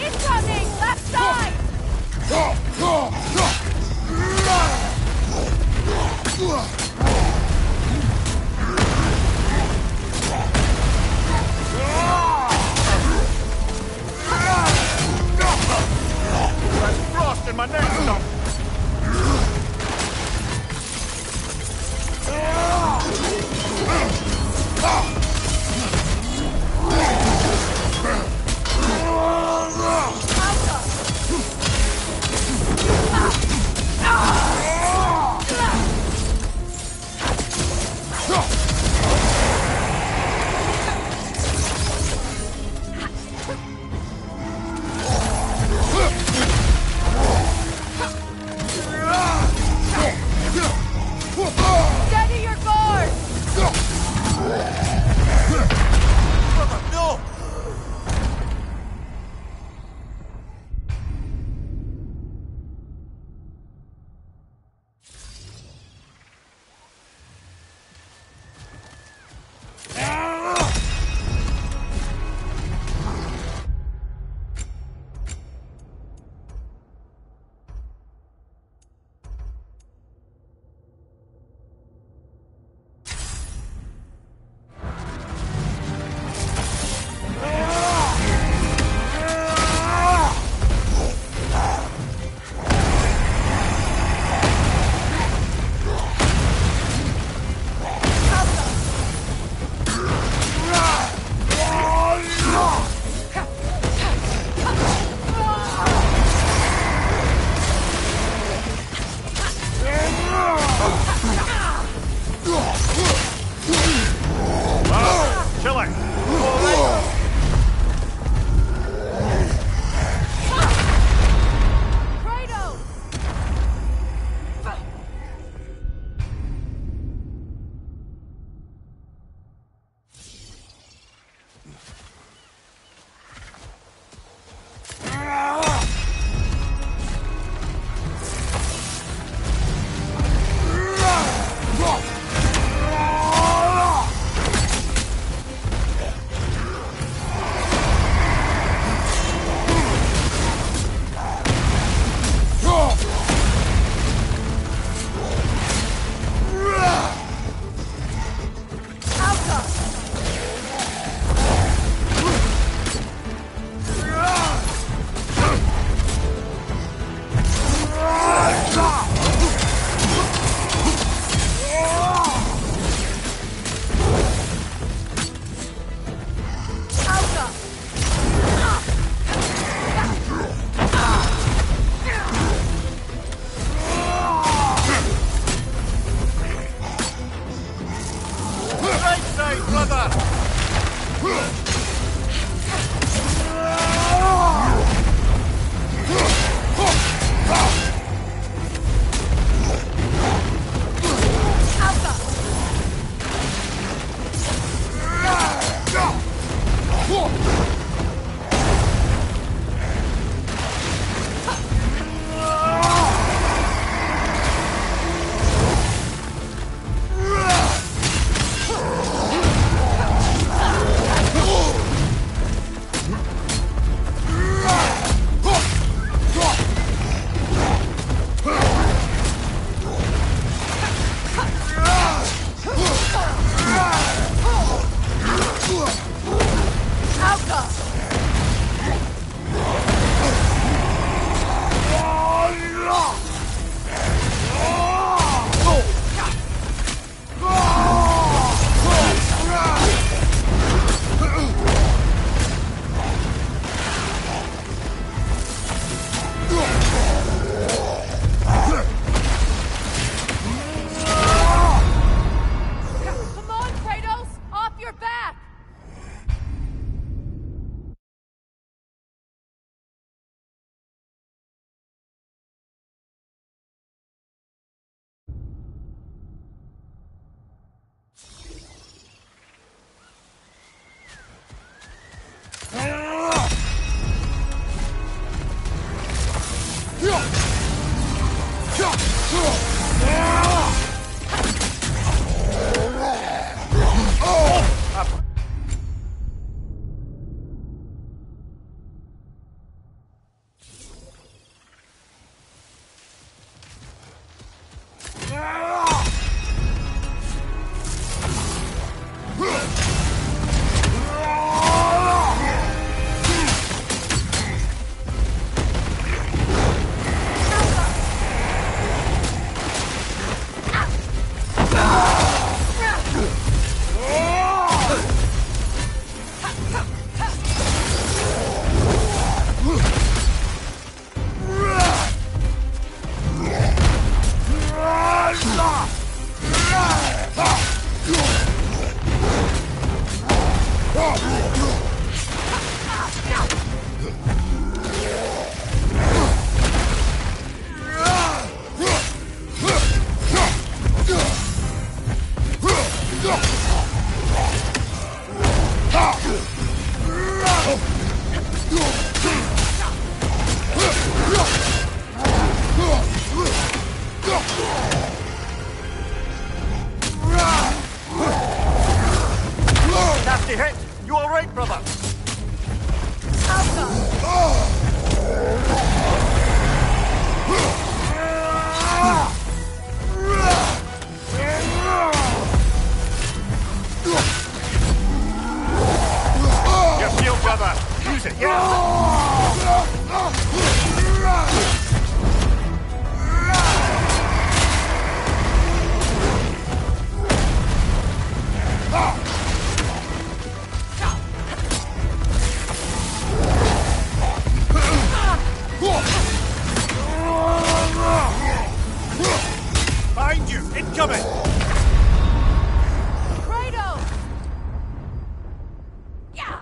Incoming! Left side! Your shield, brother! Use it, yeah! Behind you! Incoming! Kratos! Yeah!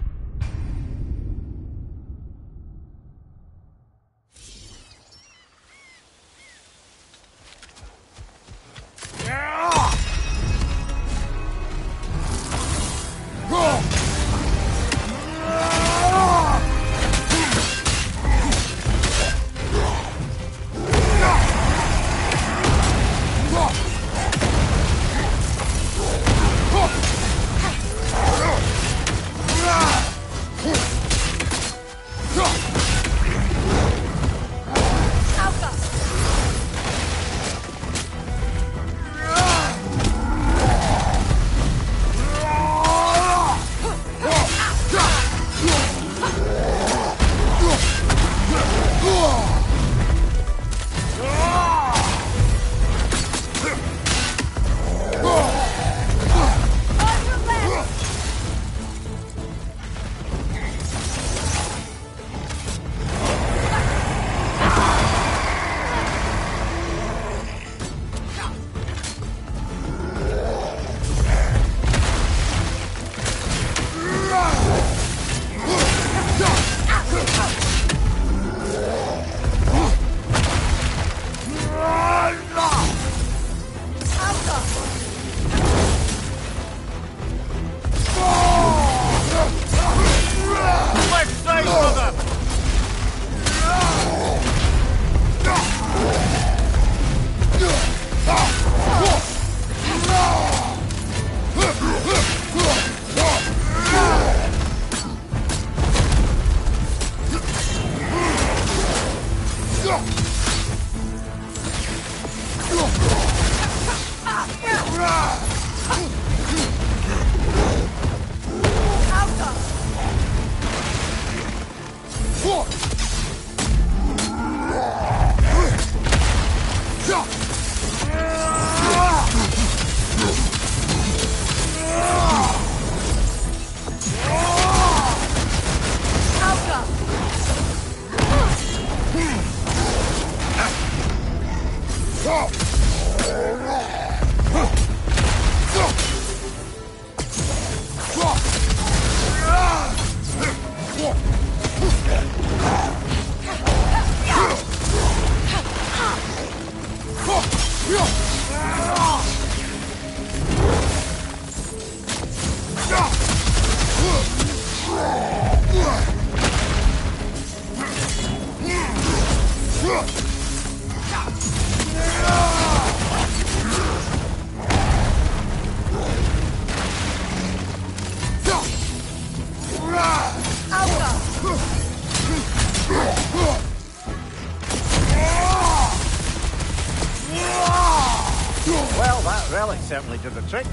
Well, that relic certainly did the trick.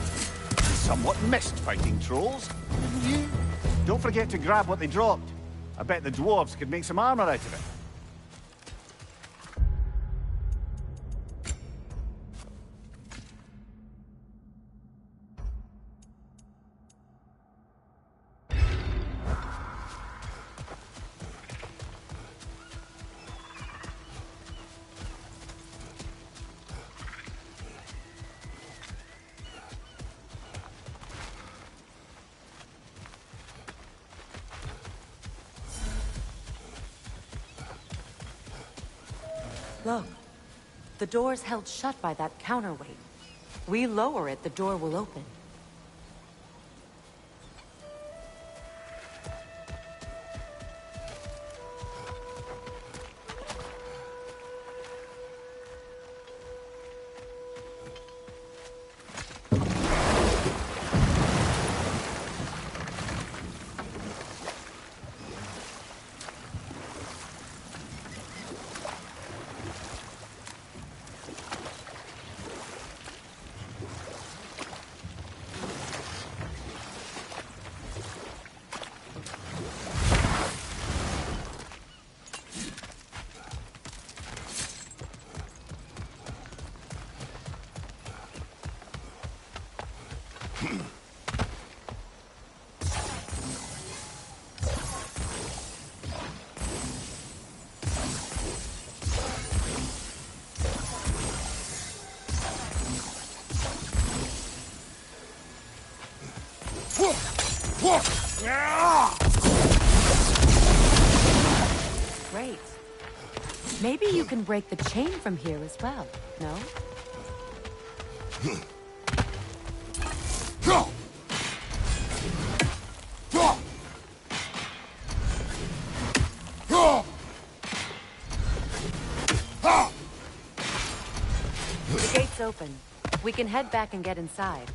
Somewhat missed fighting trolls. Don't forget to grab what they dropped. I bet the dwarves could make some armor out of it. Look, the door's held shut by that counterweight. We lower it, the door will open. Great. Maybe you can break the chain from here as well, no? The gate's open. We can head back and get inside.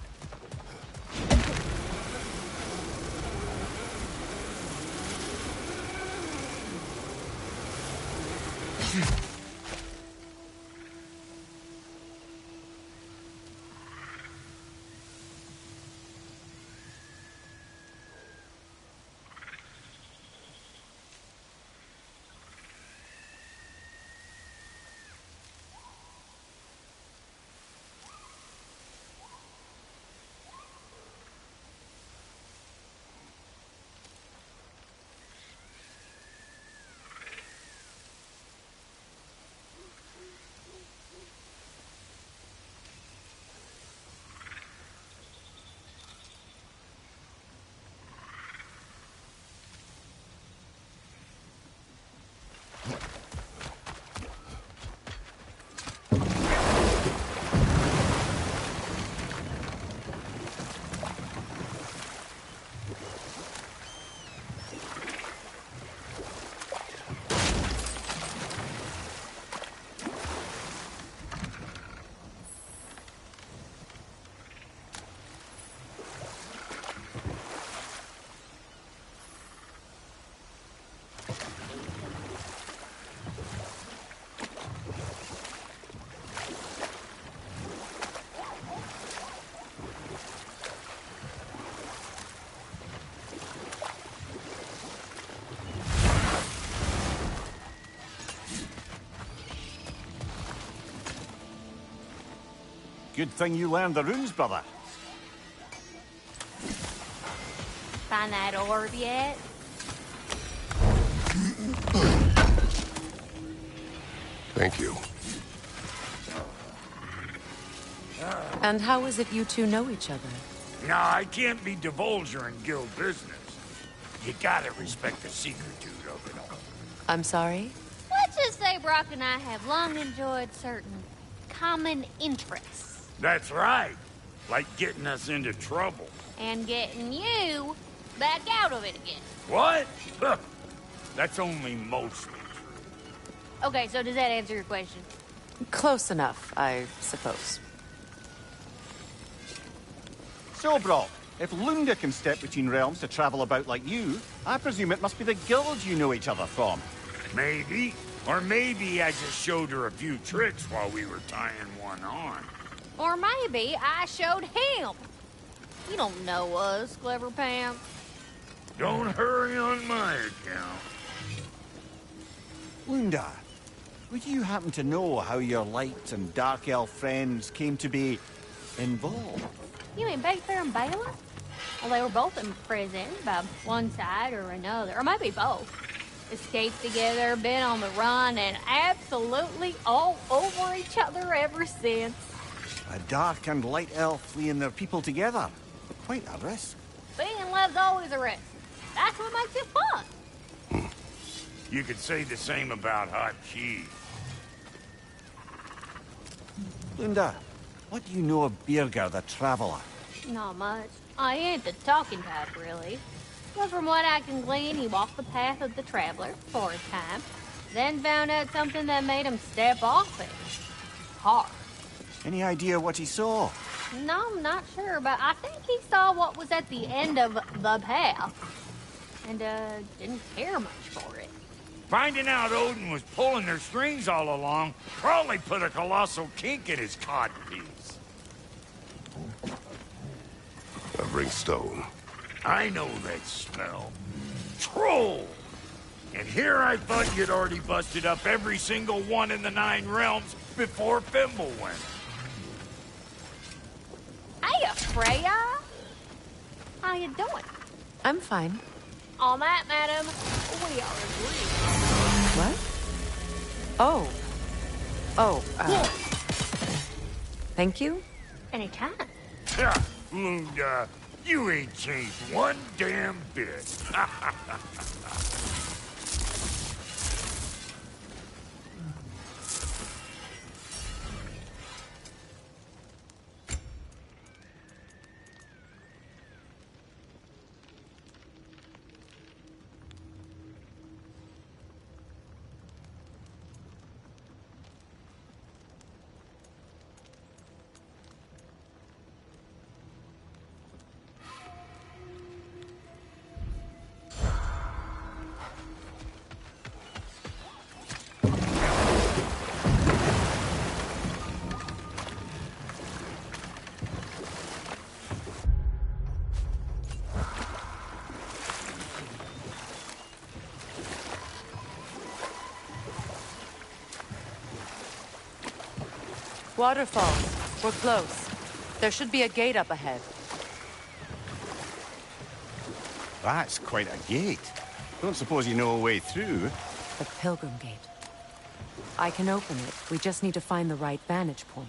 Good thing you learned the runes, brother. Find that orb yet? Thank you. And how is it you two know each other? No, I can't be divulging guild business. You gotta respect the secretude of it all. I'm sorry? Let's just say Brock and I have long enjoyed certain common interests. That's right. Like getting us into trouble. And getting you back out of it again. What? Huh. That's only mostly true. Okay, so does that answer your question? Close enough, I suppose. So, Brock, if Lunda can step between realms to travel about like you, I presume it must be the guild you know each other from. Maybe. Or maybe I just showed her a few tricks while we were tying one on. Or maybe I showed him. You don't know us, Clever Pants. Don't hurry on my account. Lunda, would you happen to know how your light and dark elf friends came to be involved? You mean Big Bear and Bela? Well, they were both imprisoned by one side or another, or maybe both. Escaped together, been on the run, and absolutely all over each other ever since. A dark and light elf fleeing their people together. Quite a risk. Being love's always a risk. That's what makes it fun. You could say the same about hot cheese. Lunda, what do you know of Birger the Traveler? Not much. I ain't the talking type, really. But from what I can glean, he walked the path of the traveler for a time, then found out something that made him step off it. Hard. Any idea what he saw? No, I'm not sure, but I think he saw what was at the end of the path. And, didn't care much for it. Finding out Odin was pulling their strings all along probably put a colossal kink in his codpiece. I bring stone. I know that smell. Troll! And here I thought you'd already busted up every single one in the 9 realms before Fimble went. Hey, Freya! How you doing? I'm fine. On that, madam, we are agreed. What? Oh. Oh, thank you? Anytime. Yeah, Lunda, you ain't changed one damn bit. Waterfalls. We're close. There should be a gate up ahead. That's quite a gate. Don't suppose you know a way through? The Pilgrim Gate. I can open it. We just need to find the right vantage point.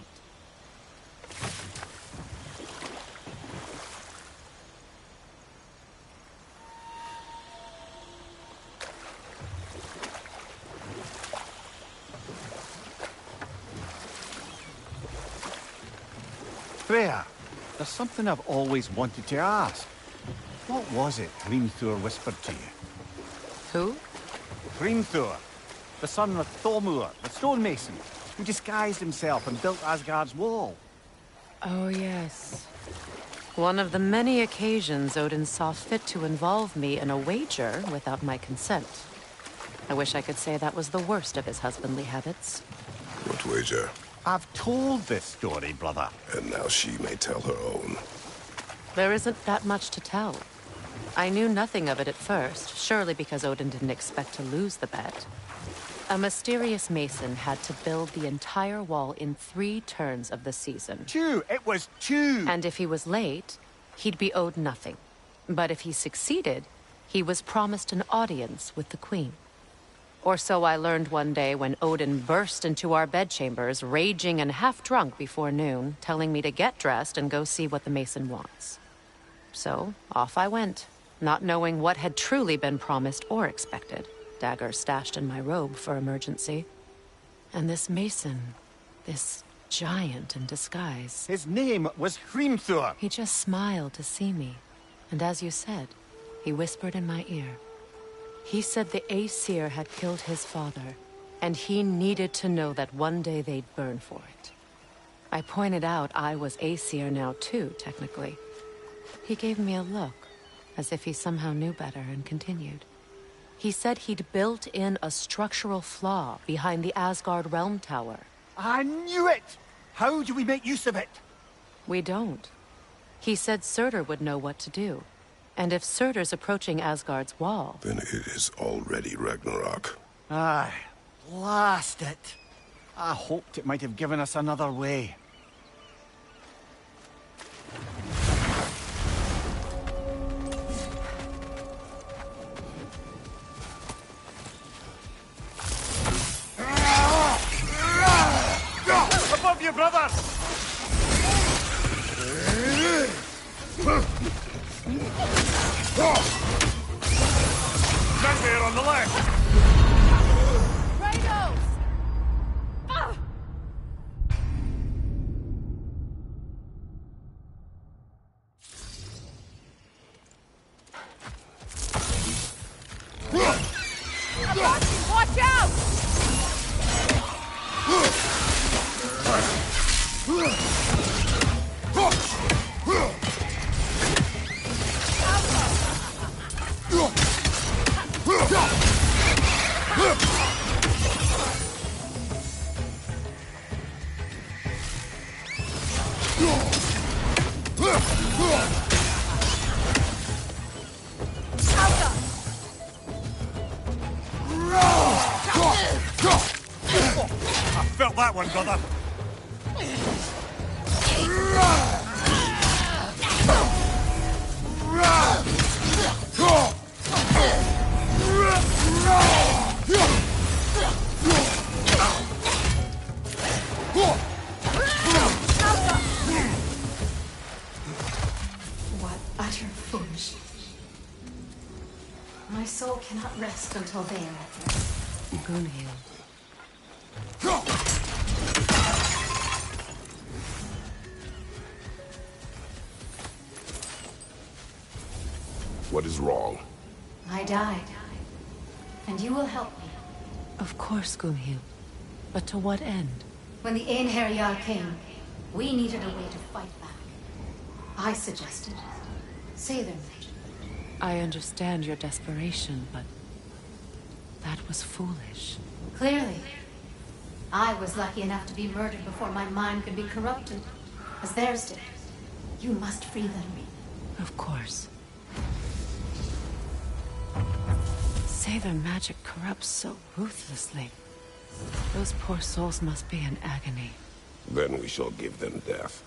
Freya, there's something I've always wanted to ask. What was it Hrimthur whispered to you? Who? Hrimthur, the son of Thormur, the stonemason, who disguised himself and built Asgard's wall. Oh, yes. One of the many occasions Odin saw fit to involve me in a wager without my consent. I wish I could say that was the worst of his husbandly habits. What wager? I've told this story, brother. And now she may tell her own. There isn't that much to tell. I knew nothing of it at first, surely because Odin didn't expect to lose the bet. A mysterious mason had to build the entire wall in 3 turns of the season. 2! It was 2! And if he was late, he'd be owed nothing. But if he succeeded, he was promised an audience with the queen. Or so I learned one day when Odin burst into our bedchambers, raging and half-drunk before noon, telling me to get dressed and go see what the mason wants. So, off I went, not knowing what had truly been promised or expected, dagger stashed in my robe for emergency. And this mason, this giant in disguise... His name was Hrimthur. He just smiled to see me, and as you said, he whispered in my ear. He said the Aesir had killed his father, and he needed to know that one day they'd burn for it. I pointed out I was Aesir now too, technically. He gave me a look, as if he somehow knew better, and continued. He said he'd built in a structural flaw behind the Asgard Realm Tower. I knew it! How do we make use of it? We don't. He said Surtur would know what to do. And if Surtur's approaching Asgard's wall... Then it is already Ragnarok. Aye, blast it. I hoped it might have given us another way. Above you, brother! Nightmare on the left! Kratos! Watch out! I felt that one, brother. foolish. My soul cannot rest until they are at rest. Gunhild. What is wrong? I died. And you will help me. Of course, Gunhild. But to what end? When the Einherjar came, we needed a way to fight back. I suggested say their magic. I understand your desperation, but that was foolish. Clearly. I was lucky enough to be murdered before my mind could be corrupted, as theirs did. You must free them. Of course. Say their magic corrupts so ruthlessly. Those poor souls must be in agony. Then we shall give them death.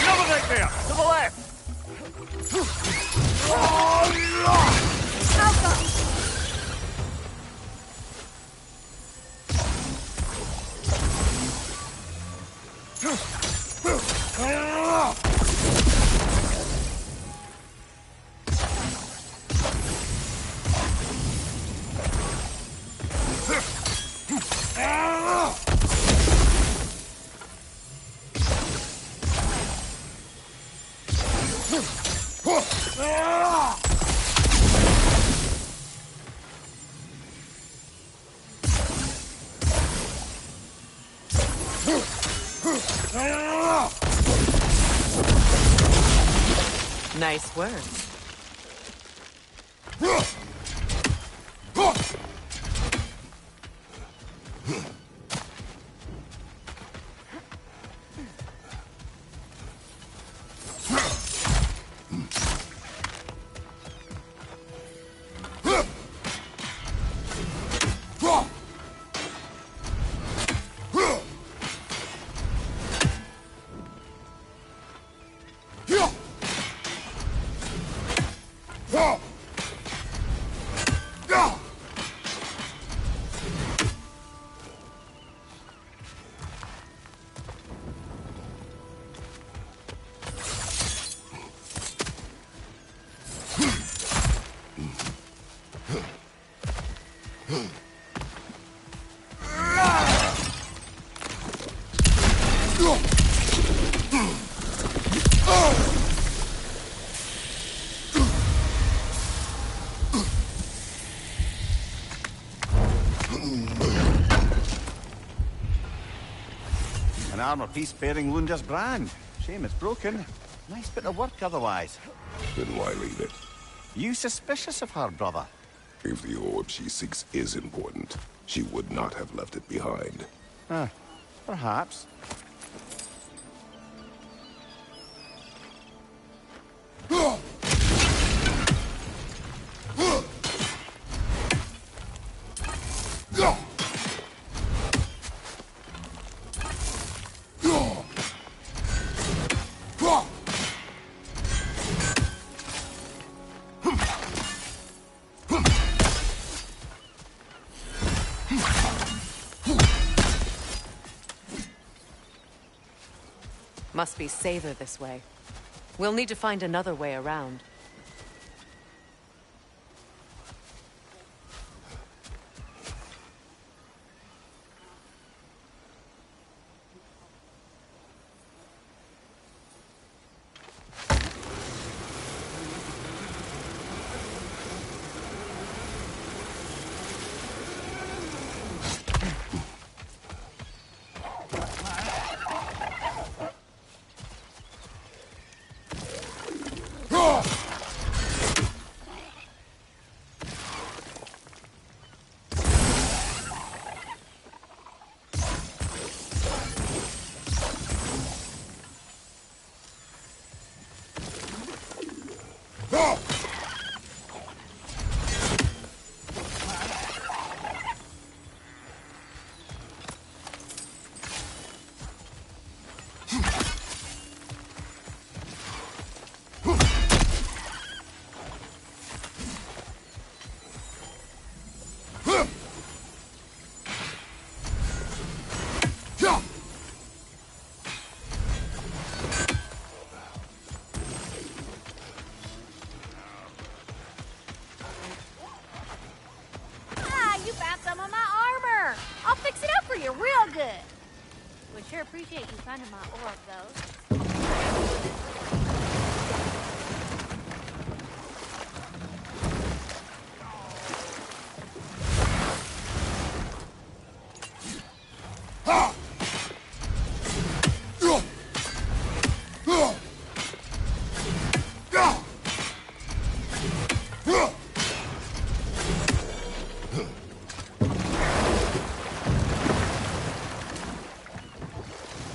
Another right there! To the left! Nice work. An armor piece bearing Lunda's brand. Shame it's broken. Nice bit of work otherwise. Then why leave it? You suspicious of her, brother? If the orb she seeks is important, she would not have left it behind. Perhaps. Must be safer this way. We'll need to find another way around. Sure appreciate you finding my orb, though.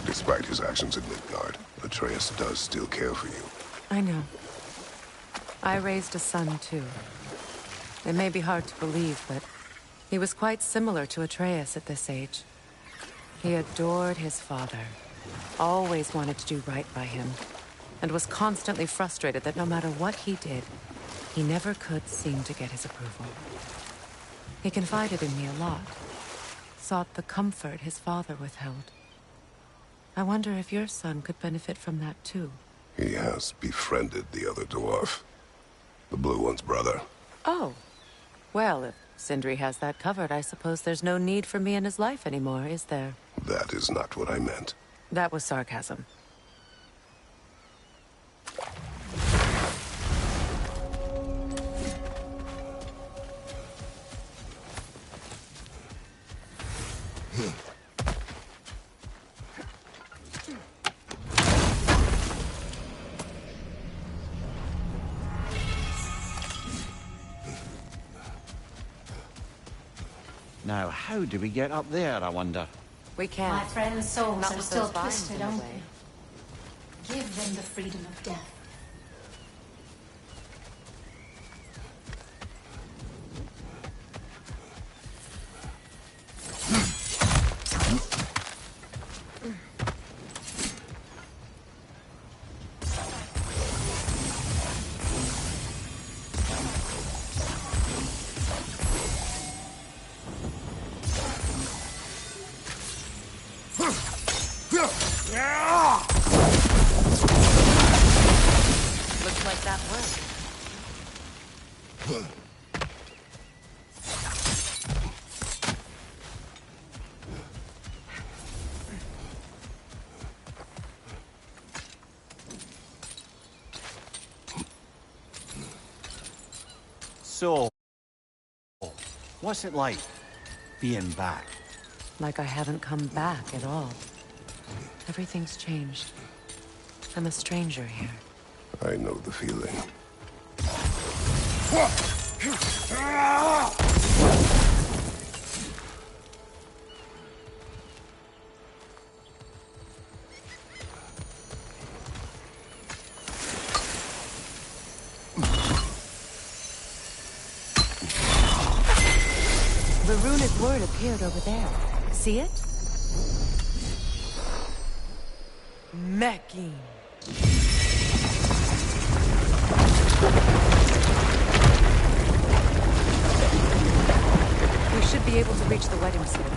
Despite his actions in Midgard, Atreus does still care for you. I know. I raised a son, too. It may be hard to believe, but he was quite similar to Atreus at this age. He adored his father, always wanted to do right by him, and was constantly frustrated that no matter what he did, he never could seem to get his approval. He confided in me a lot, sought the comfort his father withheld. I wonder if your son could benefit from that, too. He has befriended the other dwarf. The blue one's brother. Oh. Well, if Sindri has that covered, I suppose there's no need for me in his life anymore, is there? That is not what I meant. That was sarcasm. Now, how do we get up there, I wonder? We can't. My friends' souls Not are with still those vines twisted, in the aren't way. they? Give them the freedom of death. Looks like that worked. So, what's it like, being back? Like I haven't come back at all. Everything's changed. I'm a stranger here. I know the feeling. The runic word appeared over there. See it? Mecking. We should be able to reach the wedding ceremony.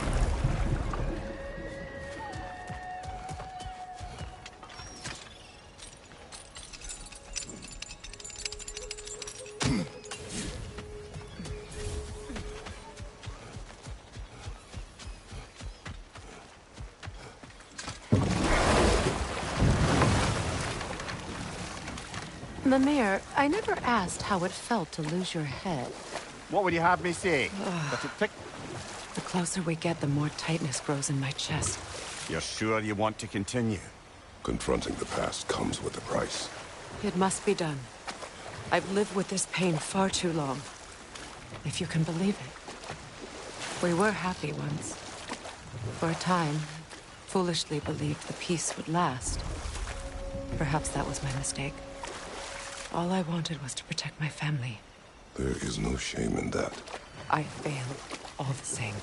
The mayor, I never asked how it felt to lose your head. What would you have me say? That it tick? The closer we get, the more tightness grows in my chest. You're sure you want to continue? Confronting the past comes with a price. It must be done. I've lived with this pain far too long. If you can believe it. We were happy once. For a time, foolishly believed the peace would last. Perhaps that was my mistake. All I wanted was to protect my family. There is no shame in that. I failed, all the same.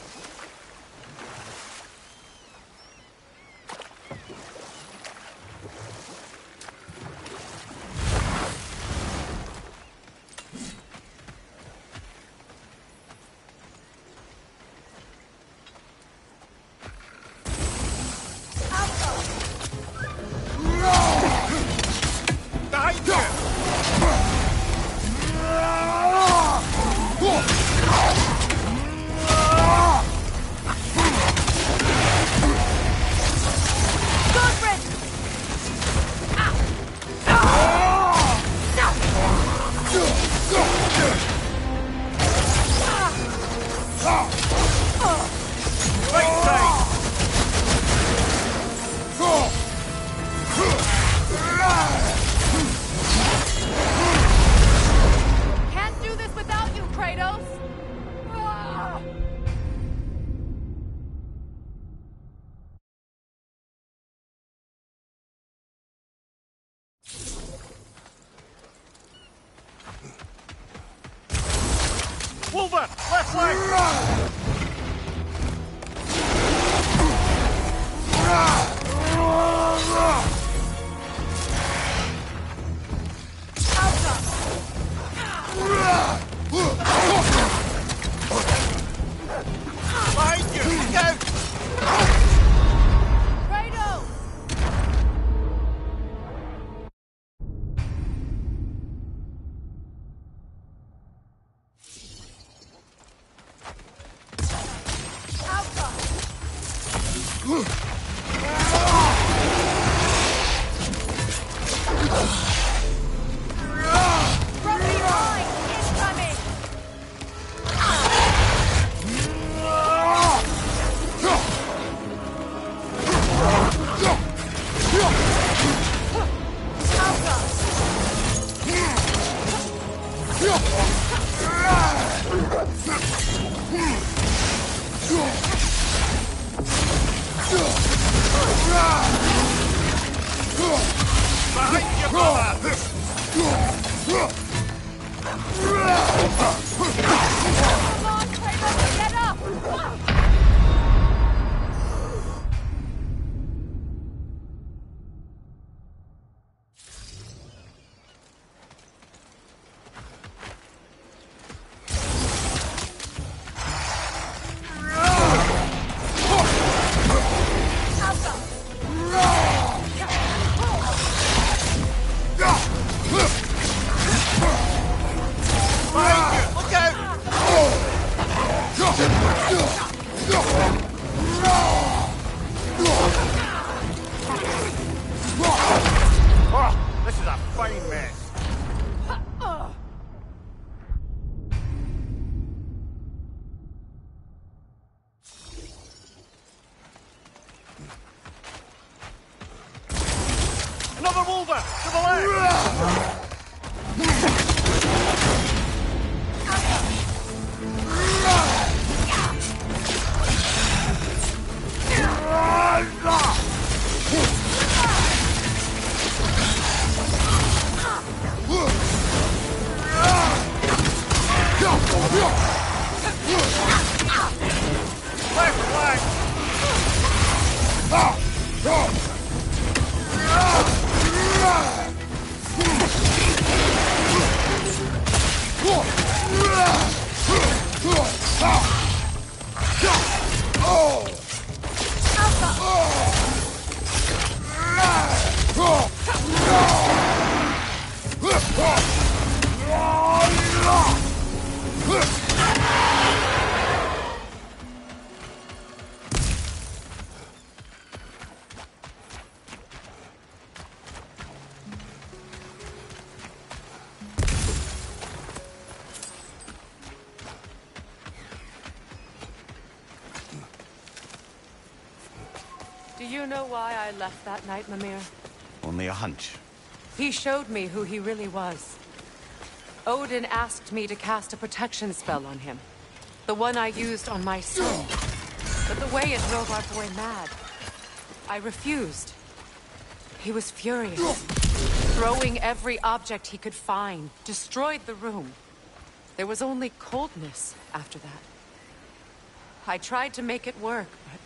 Wolver! Left leg! Behind you! Look out! Oh, this is a fine mess. Another Wolver! To the left! Left flank! Do you know why I left that night, Mimir? Only a hunch. He showed me who he really was. Odin asked me to cast a protection spell on him. The one I used on my son. But the way it drove our boy mad. I refused. He was furious. Throwing every object he could find. Destroyed the room. There was only coldness after that. I tried to make it work, but...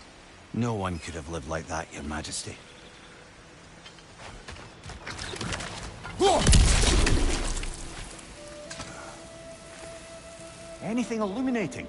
No one could have lived like that, Your Majesty. Anything illuminating?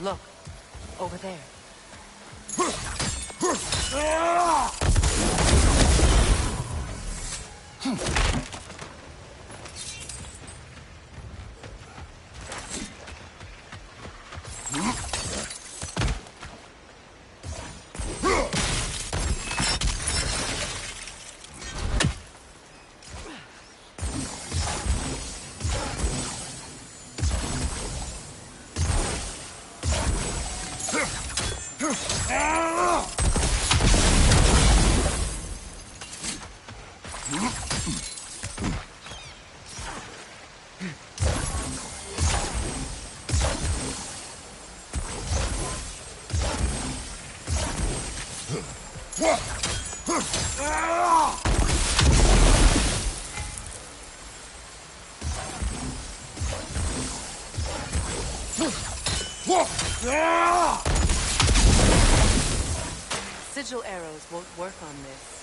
Look, over there. Sigil arrows won't work on this.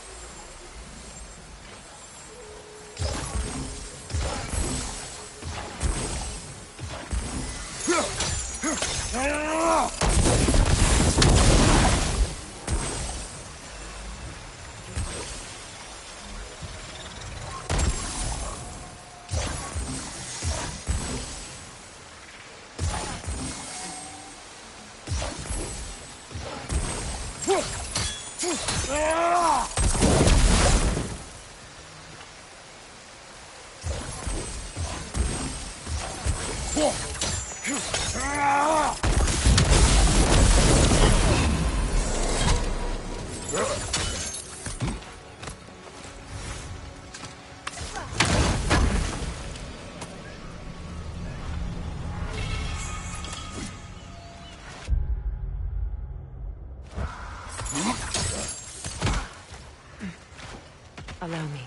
Allow me.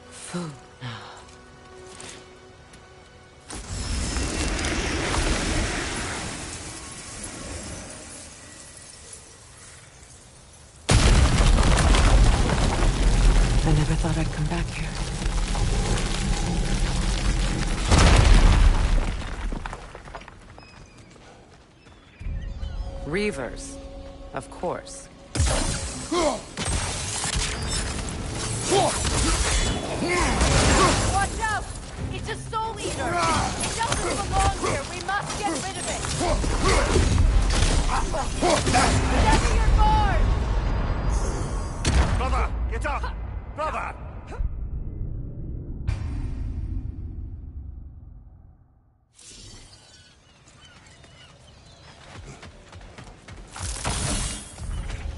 Food now. I never thought I'd come back here. Reavers, of course. Watch out! It's a soul eater! It doesn't belong here! We must get rid of it! Sever your guard! Brother, get up! Brother!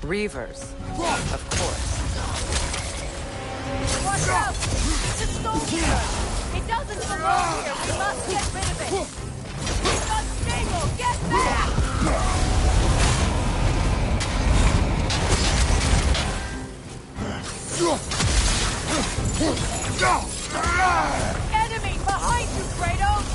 Reavers, of course. Watch out! It's a soul eater! It doesn't belong here! We must get rid of it! It's unstable! Get back! Enemy behind you, Kratos!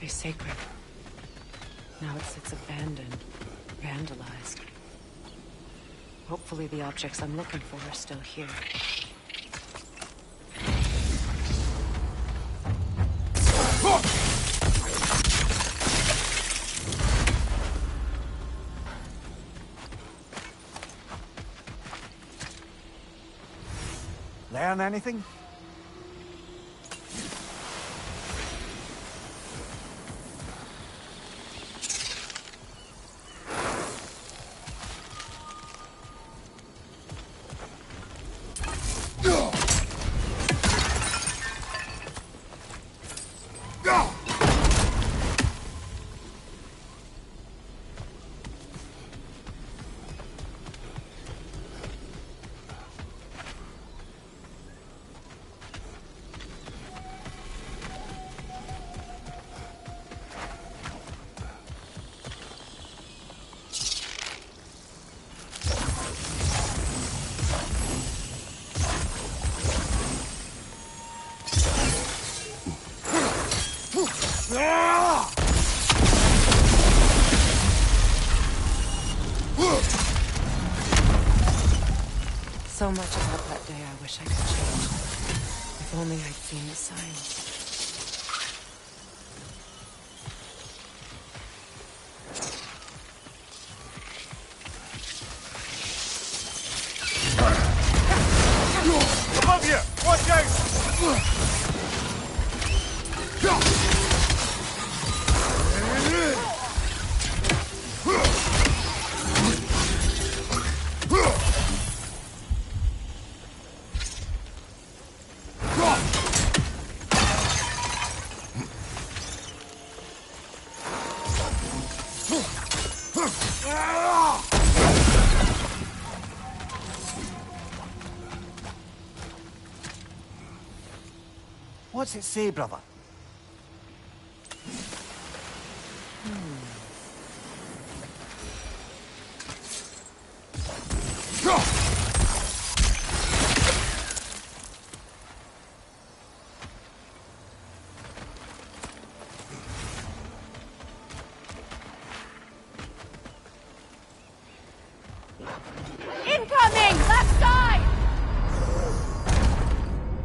Sacred. Now it sits abandoned, vandalized. Hopefully the objects I'm looking for are still here. Learn anything? So much about that day I wish I could change. If only I'd seen the signs. Above you! Watch out! What's it say, brother? Incoming! Left side!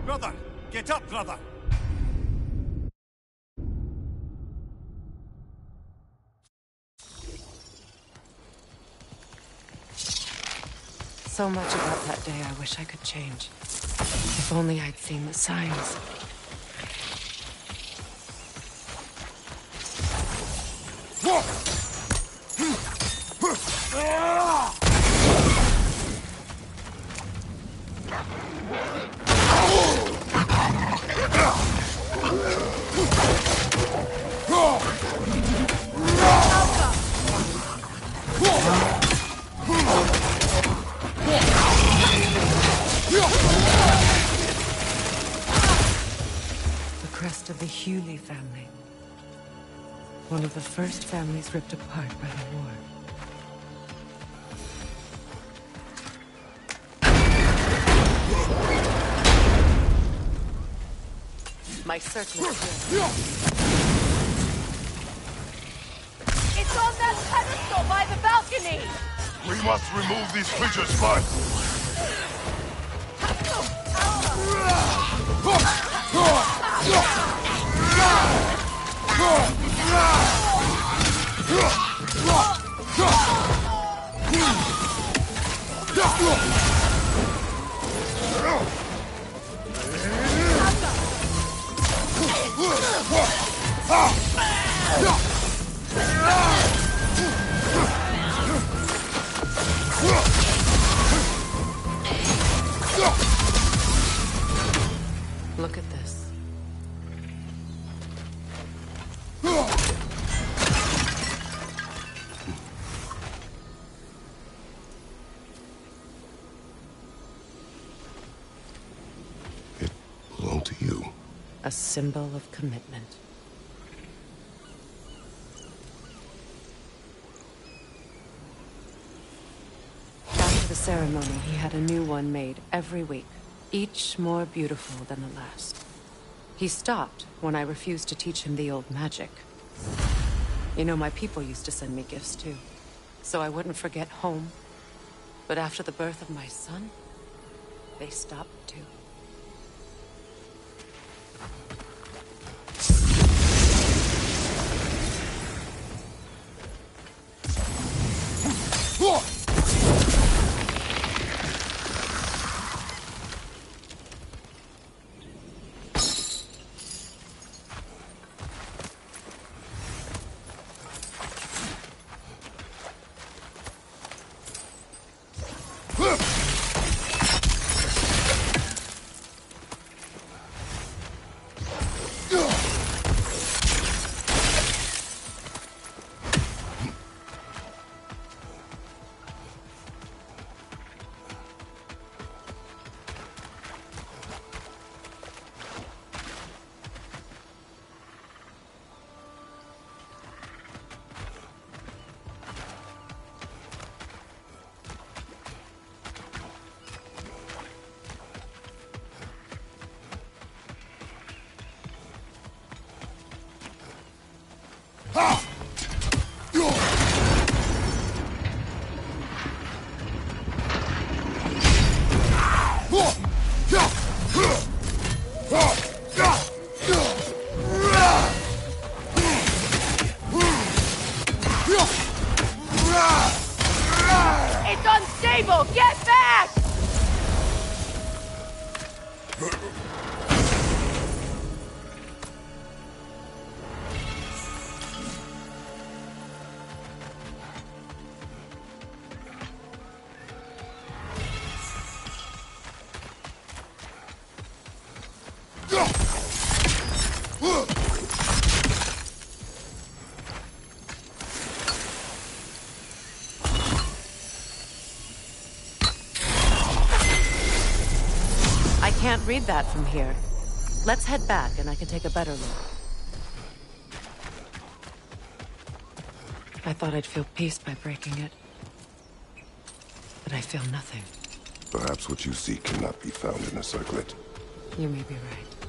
Brother! Get up, brother! So much about that day I wish I could change. If only I'd seen the signs. Of the Hewley family. One of the first families ripped apart by the war. My circlet here. It's on that pedestal by the balcony! We must remove these creatures first. Look at this. It belonged to you. A symbol of commitment. After the ceremony, he had a new one made every week, each more beautiful than the last. He stopped when I refused to teach him the old magic. You know, my people used to send me gifts too, so I wouldn't forget home. But after the birth of my son, they stopped too. It's unstable! Get back! I can't read that from here. Let's head back and I can take a better look. I thought I'd feel peace by breaking it. But I feel nothing. Perhaps what you seek cannot be found in a circlet. You may be right.